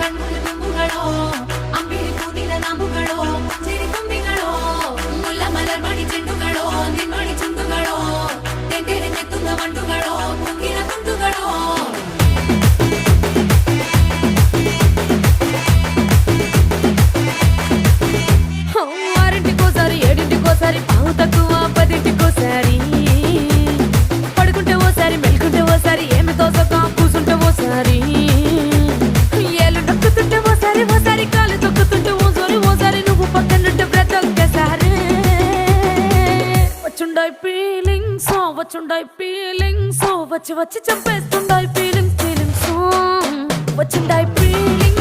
ಕಣ್ಮುಲ ತುಂಬುಗಳೋ ಅಂಬಿಳಿ ಕೂದಿನ ನಾಮುಗಳೋ ಸಿರಿ ತುಂಬಿಗಳೋ ಮುಲ್ಲ ಮಲರ್ ಮಣಿ ಚೆಂಡುಗಳೋ ನಿನ್ಮಣಿ ಚುಂಡುಗಳೋ ತೆಂಗೆರೆ ನೆತ್ತುಂಗ ಮಂಡುಗಳೋ ಮುಂಗಿನ ತುಂಡುಗಳೋ ఆరింటికోసారి ఏడింటికోసారి పావు తక్కువ పదింటికోసారి పడుకుంటే ఓసారి మెలుకుంటే ఓసారి ఏమి తోసక కూసుంటే ఓసారి ఏళ్ళు నొక్కుతుంటే ఓసారి ఓసారి కాలు తొక్కుతుంటే ఓసారి నువ్వు పక్కనుంటే ప్రతి ఒక్కసారి వచ్చుండాయి ఫీలింగ్స్ వచ్చి వచ్చి చంపేస్తుండాయి ఫీలింగ్స్ వచ్చిండాయి ఫీలింగ్స్